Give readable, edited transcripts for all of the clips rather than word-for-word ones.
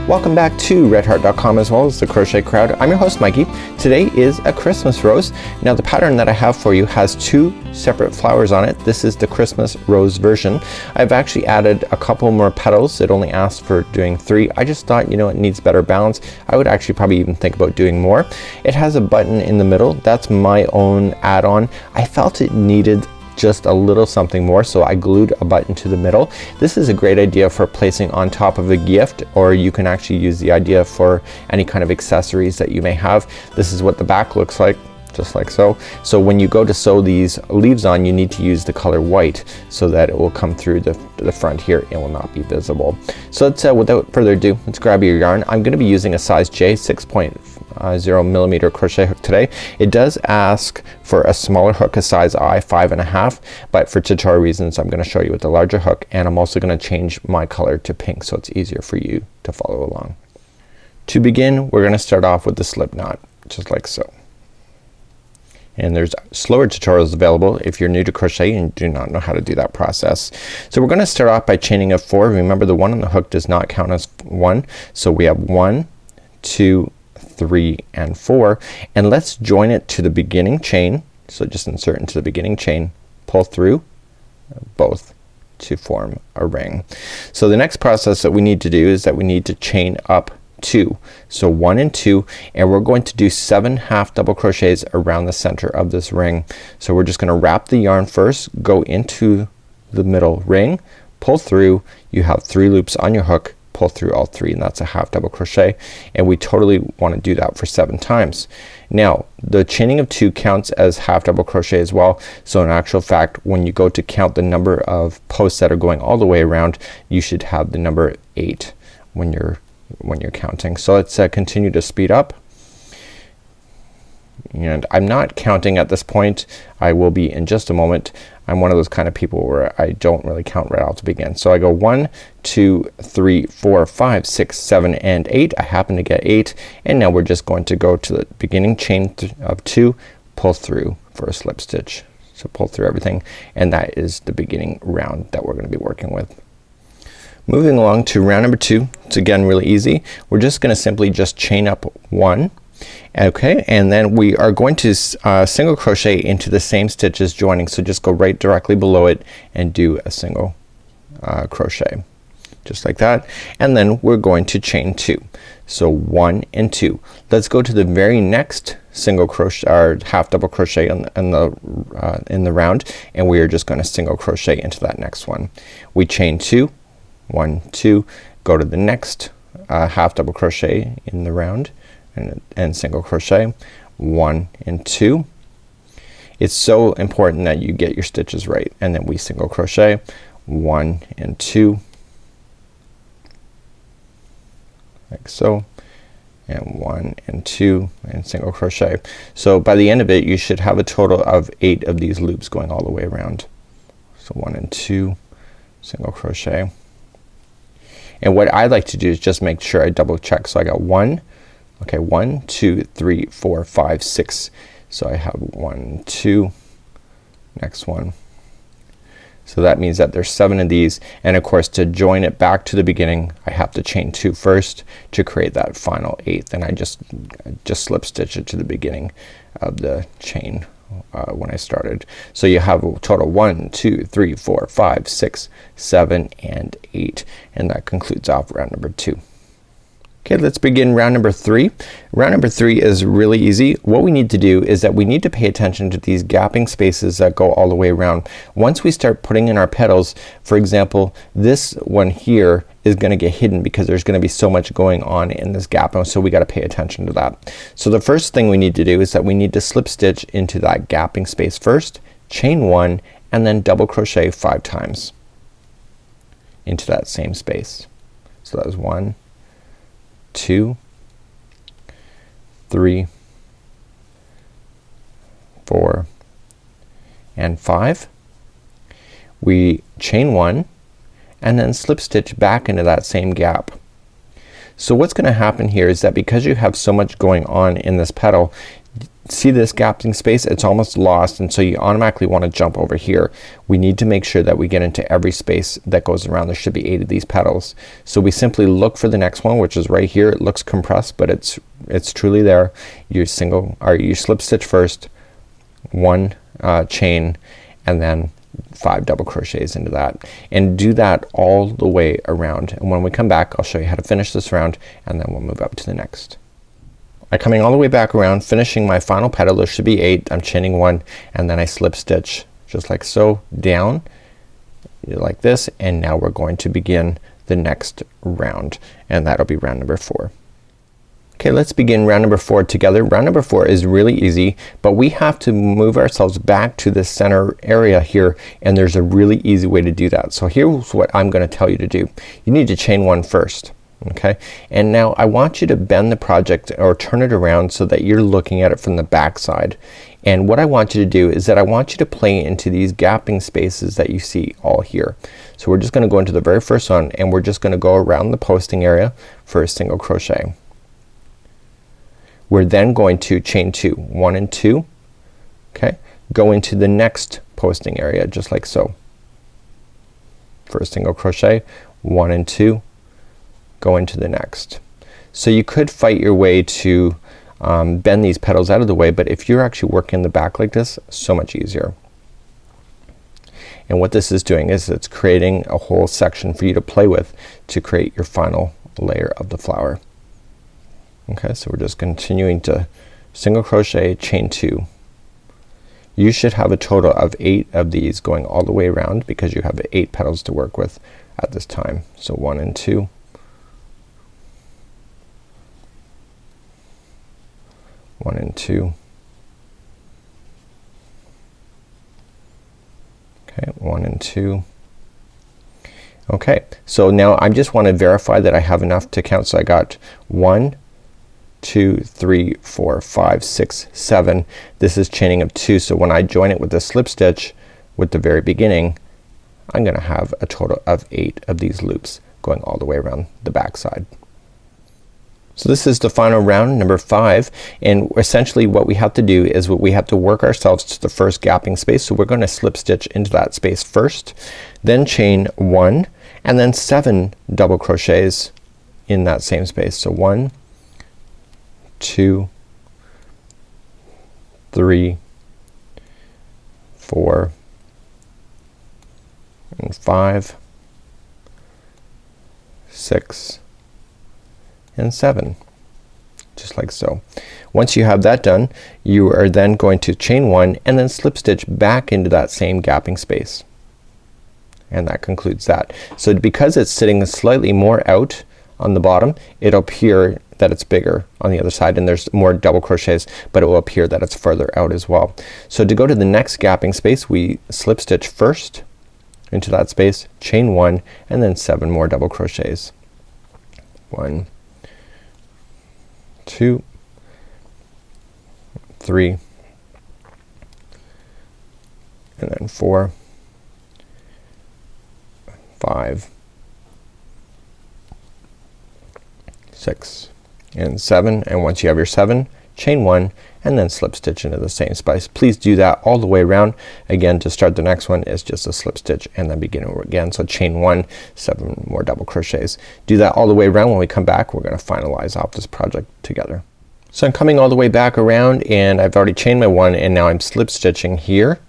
Welcome back to redheart.com as well as the Crochet Crowd. I'm your host Mikey. Today is a Christmas rose. Now the pattern that I have for you has two separate flowers on it. This is the Christmas rose version. I've actually added a couple more petals. It only asked for doing 3. I just thought, you know, it needs better balance. I would actually probably even think about doing more. It has a button in the middle. That's my own add-on. I felt it needed just a little something more, so I glued a button to the middle. This is a great idea for placing on top of a gift, or you can actually use the idea for any kind of accessories that you may have. This is what the back looks like, just like so. So when you go to sew these leaves on, you need to use the color white so that it will come through the front here and will not be visible. So let's without further ado, let's grab your yarn. I'm going to be using a size J 6.0 millimeter crochet hook today. It does ask for a smaller hook, a size I, 5.5, but for tutorial reasons I'm going to show you with the larger hook, and I'm also going to change my color to pink so it's easier for you to follow along. To begin, we're going to start off with the slip knot, just like so. And there's slower tutorials available if you're new to crochet and do not know how to do that process. So we're going to start off by chaining of 4. Remember, the 1 on the hook does not count as 1, so we have 1, 2, 3 and 4, and let's join it to the beginning chain. So just insert into the beginning chain, pull through both to form a ring. So the next process that we need to do is that we need to chain up 2. So 1 and 2, and we're going to do 7 half double crochets around the center of this ring. So we're just gonna wrap the yarn first, go into the middle ring, pull through. You have 3 loops on your hook, pull through all 3, and that's a half double crochet, and we totally want to do that for 7 times. Now the chaining of 2 counts as half double crochet as well, so in actual fact when you go to count the number of posts that are going all the way around, you should have the number 8 when you're counting. So let's continue to speed up. And I'm not counting at this point. I will be in just a moment. I'm one of those kind of people where I don't really count right out to begin. So I go 1, 2, 3, 4, 5, 6, 7 and 8. I happen to get 8, and now we're just going to go to the beginning chain of 2, pull through for a slip stitch. So pull through everything, and that is the beginning round that we're going to be working with. Moving along to round number 2. It's again really easy. We're just gonna simply just chain up 1. Okay, and then we are going to single crochet into the same stitch as joining. So just go right directly below it and do a single crochet, just like that. And then we're going to chain 2. So 1 and 2. Let's go to the very next single crochet or half double crochet in the round, and we are just going to single crochet into that next one. We chain 2, 1, 2, go to the next half double crochet in the round, and single crochet, 1 and 2. It's so important that you get your stitches right, and then we single crochet, 1 and 2, like so, and 1 and 2 and single crochet. So by the end of it you should have a total of 8 of these loops going all the way around. So 1 and 2, single crochet. And what I like to do is just make sure I double check. So I got 1, okay, 1, 2, 3, 4, 5, 6. So I have 1, 2, next one. So that means that there's 7 of these, and of course to join it back to the beginning I have to chain 2 first to create that final 8th, and I just slip stitch it to the beginning of the chain when I started. So you have a total 1, 2, 3, 4, 5, 6, 7 and 8, and that concludes off round number 2. Okay, let's begin round number 3. Round number 3 is really easy. What we need to do is that we need to pay attention to these gapping spaces that go all the way around. Once we start putting in our petals, for example, this one here is gonna get hidden because there's gonna be so much going on in this gap, and so we gotta pay attention to that. So the first thing we need to do is that we need to slip stitch into that gapping space first, chain 1, and then double crochet 5 times into that same space. So that was 1, 2, 3, 4 and 5. We chain 1 and then slip stitch back into that same gap. So what's gonna happen here is that because you have so much going on in this petal, See this gapping space? It's almost lost, and so you automatically want to jump over here. We need to make sure that we get into every space that goes around. There should be 8 of these petals. So we simply look for the next one, which is right here. It looks compressed, but it's truly there. You slip stitch first, 1 chain, and then 5 double crochets into that, and do that all the way around. And when we come back, I'll show you how to finish this round, and then we'll move up to the next. I'm coming all the way back around, finishing my final petal. There should be 8. I'm chaining 1, and then I slip stitch just like so down like this, and now we're going to begin the next round, and that'll be round number 4. Okay, let's begin round number 4 together. Round number 4 is really easy, but we have to move ourselves back to the center area here, and there's a really easy way to do that. So here's what I'm gonna tell you to do. You need to chain 1 first. Okay, and now I want you to bend the project or turn it around so that you're looking at it from the back side. And what I want you to do is that I want you to play into these gapping spaces that you see all here. So we're just gonna go into the very first one, and we're just gonna go around the posting area for a single crochet. We're then going to chain 2, 1 and 2. Okay, go into the next posting area just like so. For a single crochet, 1 and 2. Go into the next. So you could fight your way to bend these petals out of the way, but if you're actually working in the back like this, so much easier. And what this is doing is it's creating a whole section for you to play with to create your final layer of the flower. Okay, so we're just continuing to single crochet, chain 2. You should have a total of 8 of these going all the way around because you have 8 petals to work with at this time. So 1 and 2. 1 and 2. Okay, 1 and 2. Okay, so now I just want to verify that I have enough to count. So I got 1, 2, 3, 4, 5, 6, 7. This is chaining of 2. So when I join it with the slip stitch with the very beginning, I'm gonna have a total of 8 of these loops going all the way around the back side. So this is the final round, number 5, and essentially what we have to do is we have to work ourselves to the first gapping space. So we're gonna slip stitch into that space first, then chain 1, and then 7 double crochets in that same space. So 1, 2, 3, 4, and 5, 6, and 7, just like so. Once you have that done, you are then going to chain 1 and then slip stitch back into that same gapping space, and that concludes that. So because it's sitting slightly more out on the bottom, it'll appear that it's bigger on the other side, and there's more double crochets, but it will appear that it's further out as well. So to go to the next gapping space, we slip stitch first into that space, chain 1, and then 7 more double crochets. 1, 2, 3, and then 4, 5, 6, and 7, and once you have your 7, chain 1 and then slip stitch into the same space. Please do that all the way around. Again, to start the next one is just a slip stitch and then begin over again. So chain 1, 7 more double crochets. Do that all the way around. When we come back, we're gonna finalize off this project together. So I'm coming all the way back around, and I've already chained my 1, and now I'm slip stitching here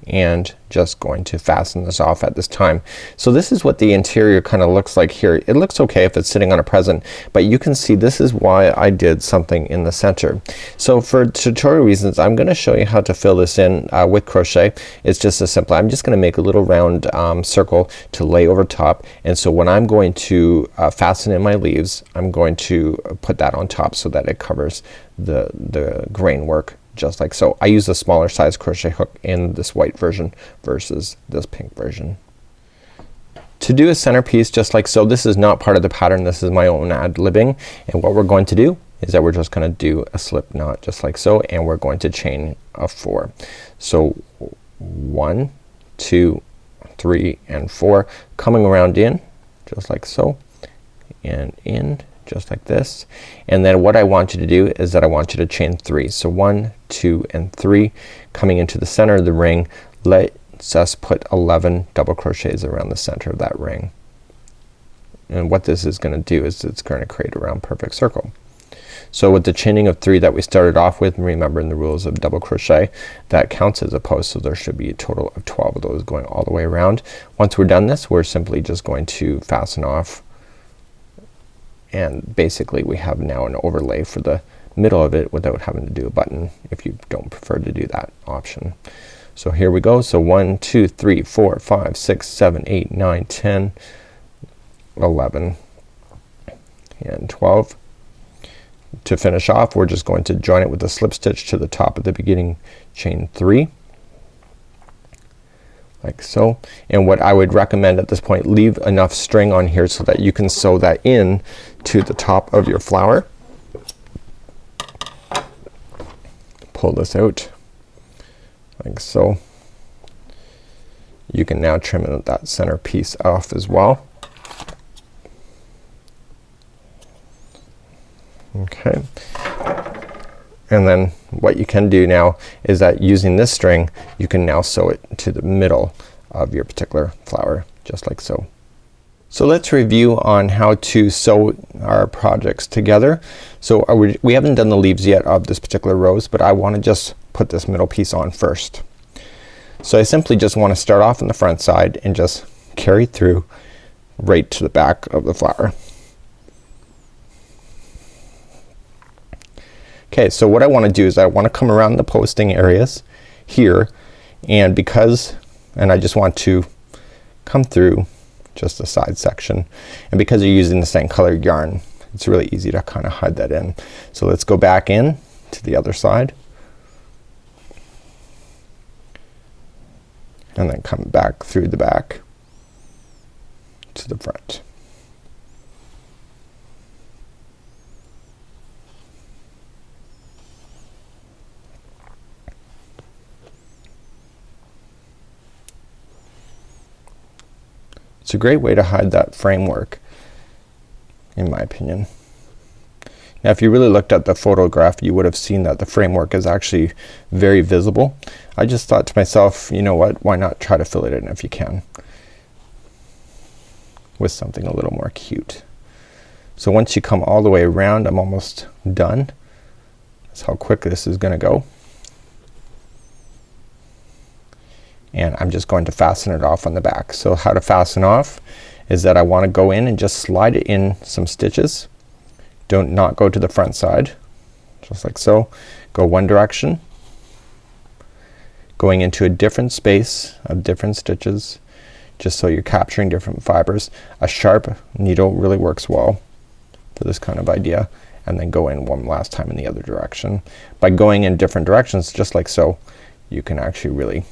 and just going to fasten this off at this time. So this is what the interior kind of looks like here. It looks okay if it's sitting on a present, but you can see this is why I did something in the center. So for tutorial reasons, I'm gonna show you how to fill this in with crochet. It's just as simple. I'm just gonna make a little round circle to lay over top, and so when I'm going to fasten in my leaves, I'm going to put that on top so that it covers the grain work, just like so. I use a smaller size crochet hook in this white version versus this pink version. To do a centerpiece just like so, this is not part of the pattern, this is my own ad-libbing, and what we're going to do is that we're just gonna do a slip knot just like so, and we're going to chain a 4. So 1, 2, 3, and 4, coming around in just like so, and in, just like this. And then what I want you to do is that I want you to chain 3. So 1, 2 and 3 coming into the center of the ring. Let's just put 11 double crochets around the center of that ring. And what this is gonna do is it's gonna create a round perfect circle. So with the chaining of 3 that we started off with, remembering the rules of double crochet, that counts as a post, so there should be a total of 12 of those going all the way around. Once we're done this, we're simply just going to fasten off, and basically we have now an overlay for the middle of it without having to do a button if you don't prefer to do that option. So here we go. So 1, 2, 3, 4, 5, 6, 7, 8, 9, 10, 11 and 12. To finish off, we're just going to join it with a slip stitch to the top of the beginning chain 3 like so. And what I would recommend at this point, leave enough string on here so that you can sew that in to the top of your flower. Pull this out like so. You can now trim that center piece off as well. Okay, and then what you can do now is that using this string you can now sew it to the middle of your particular flower, just like so. So let's review on how to sew our projects together. So we haven't done the leaves yet of this particular rose, but I want to just put this middle piece on first. So I simply just want to start off on the front side and just carry through right to the back of the flower. Okay, so what I want to do is I want to come around the posting areas here, and I just want to come through just the side section, and because you're using the same color yarn, it's really easy to kind of hide that in. So let's go back in to the other side and then come back through the back to the front. It's a great way to hide that framework, in my opinion. Now if you really looked at the photograph, you would have seen that the framework is actually very visible. I just thought to myself, you know what, why not try to fill it in if you can with something a little more cute. So once you come all the way around, I'm almost done. That's how quick this is gonna go. And I'm just going to fasten it off on the back. So how to fasten off is that I want to go in and just slide it in some stitches. Don't not go to the front side, just like so. Go one direction, going into a different space of different stitches, just so you're capturing different fibers. A sharp needle really works well for this kind of idea, and then go in one last time in the other direction. By going in different directions just like so, you can actually really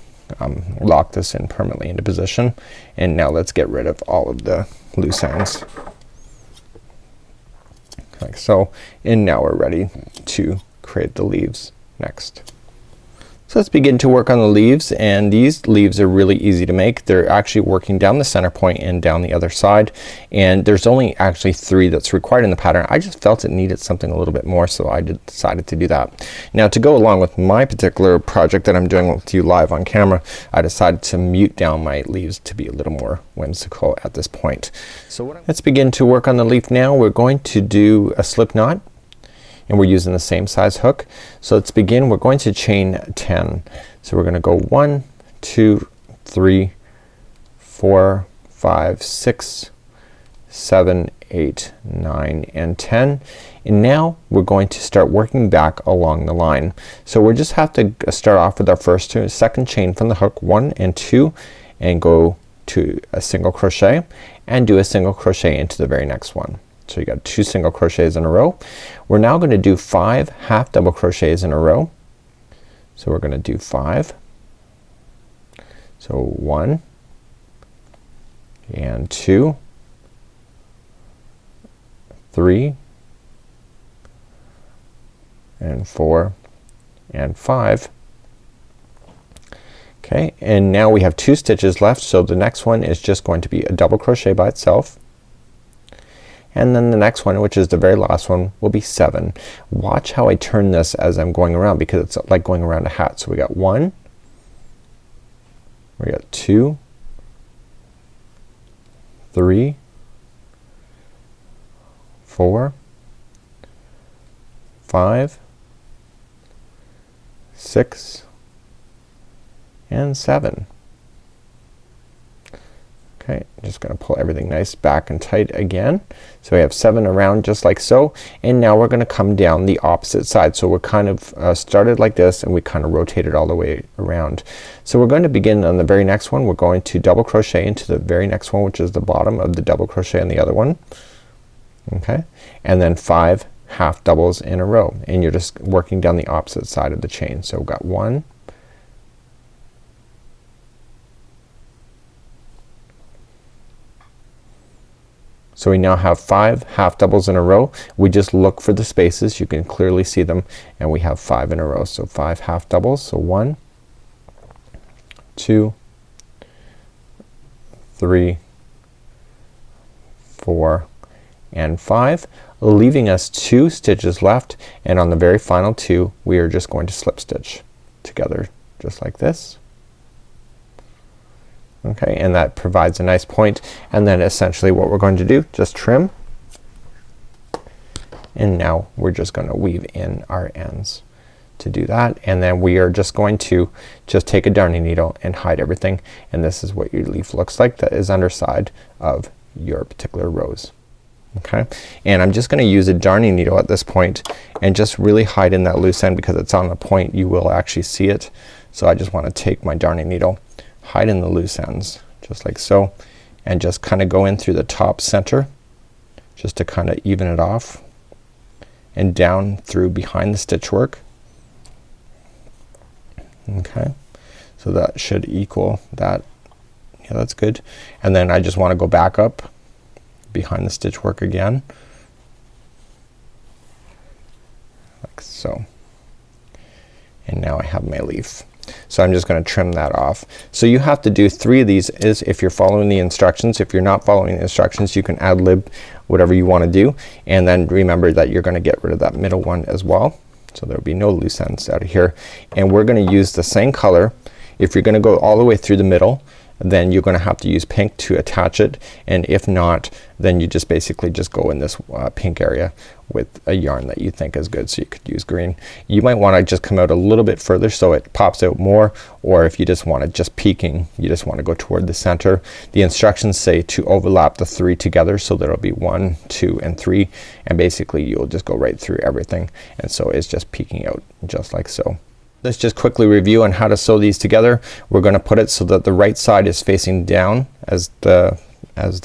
lock this in permanently into position. And now let's get rid of all of the loose ends like so, and now we're ready to create the leaves next. So let's begin to work on the leaves, and these leaves are really easy to make. They're actually working down the center point and down the other side, and there's only actually 3 that's required in the pattern. I just felt it needed something a little bit more, so I decided to do that. Now to go along with my particular project that I'm doing with you live on camera, I decided to mute down my leaves to be a little more whimsical at this point. So let's begin to work on the leaf now. We're going to do a slip knot, and we're using the same size hook. So let's begin. We're going to chain 10. So we're gonna go 1, 2, 3, 4, 5, 6, 7, 8, 9 and 10. And now we're going to start working back along the line. So we just have to start off with our second chain from the hook, 1 and 2, and go to a single crochet and do a single crochet into the very next one. So you got 2 single crochets in a row. We're now gonna do 5 half double crochets in a row. So we're gonna do 5. So 1 and 2, 3 and 4 and 5. Okay, and now we have 2 stitches left, so the next one is just going to be a double crochet by itself. and then the next one, which is the very last one, will be 7. Watch how I turn this as I'm going around, because it's like going around a hat. So we got 1, we got 2, 3, 4, 5, 6, and 7. Okay, I'm just gonna pull everything nice back and tight again. So we have 7 around just like so, and now we're gonna come down the opposite side. So we're kind of started like this, and we kind of rotated all the way around. So we're going to begin on the very next one. We're going to double crochet into the very next one, which is the bottom of the double crochet in the other one. Okay, and then 5 half doubles in a row, and you're just working down the opposite side of the chain. So we've got 1, so we now have 5 half doubles in a row. We just look for the spaces, you can clearly see them, and we have 5 in a row. So 5 half doubles. So 1, 2, 3, 4, and 5, leaving us 2 stitches left, and on the very final 2 we are just going to slip stitch together just like this. Okay, and that provides a nice point, and then essentially what we're going to do, just trim, and now we're just gonna weave in our ends to do that, and then we are just going to just take a darning needle and hide everything, and this is what your leaf looks like that is underside of your particular rose. Okay, and I'm just gonna use a darning needle at this point and just really hide in that loose end, because it's on the point you will actually see it. So I just want to take my darning needle, hide in the loose ends just like so, and just kind of go in through the top center just to kind of even it off, and down through behind the stitch work. Okay, so that should equal that. Yeah, that's good. And then I just want to go back up behind the stitch work again like so, and now I have my leaf. So I'm just gonna trim that off. So you have to do 3 of these is if you're following the instructions. If you're not following the instructions, you can ad-lib whatever you want to do, and then remember that you're gonna get rid of that middle one as well. So there'll be no loose ends out of here, and we're gonna use the same color. If you're gonna go all the way through the middle, then you're gonna have to use pink to attach it, and if not, then you just basically just go in this pink area with a yarn that you think is good. So you could use green. You might want to just come out a little bit further so it pops out more, or if you just want it just peeking, you just want to go toward the center. The instructions say to overlap the 3 together, so there'll be 1, 2, and 3, and basically you'll just go right through everything, and so it's just peeking out just like so. Let's just quickly review on how to sew these together. We're gonna put it so that the right side is facing down as the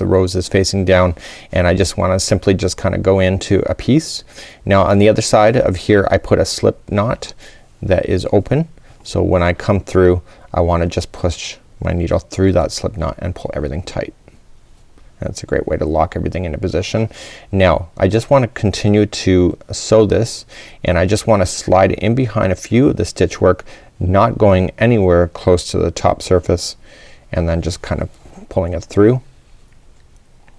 rose is facing down, and I just want to simply just kind of go into a piece. Now on the other side of here I put a slip knot that is open, so when I come through I want to just push my needle through that slip knot and pull everything tight. That's a great way to lock everything into position. Now I just want to continue to sew this, and I just want to slide in behind a few of the stitch work, not going anywhere close to the top surface, and then just kind of pulling it through,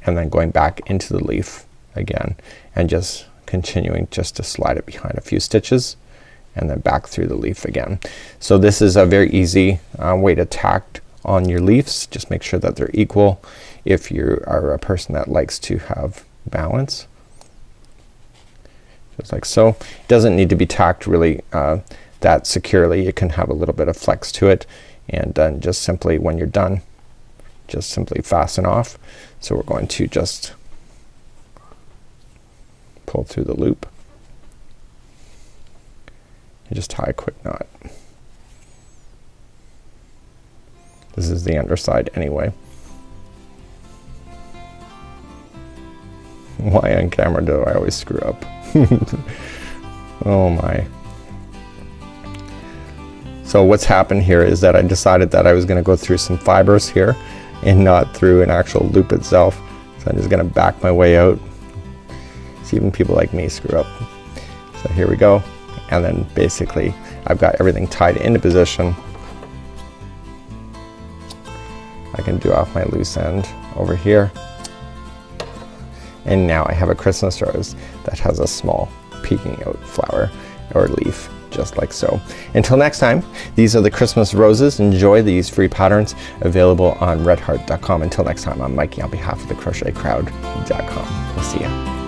and then going back into the leaf again, and just continuing just to slide it behind a few stitches, and then back through the leaf again. So this is a very easy way to tack on your leaves. Just make sure that they're equal if you are a person that likes to have balance. Just like so. It doesn't need to be tacked really that securely. It can have a little bit of flex to it, and then just simply when you're done, just simply fasten off. So we're going to just pull through the loop and just tie a quick knot. This is the underside anyway. Why on camera do I always screw up? Oh my. So what's happened here is that I decided that I was gonna go through some fibers here and not through an actual loop itself. So I'm just gonna back my way out. So even people like me screw up. So here we go, and then basically I've got everything tied into position. I can do off my loose end over here, And now I have a Christmas rose that has a small peeking out flower or leaf, just like so. Until next time, these are the Christmas roses. Enjoy these free patterns available on redheart.com. Until next time, I'm Mikey on behalf of the crochetcrowd.com. We'll see ya.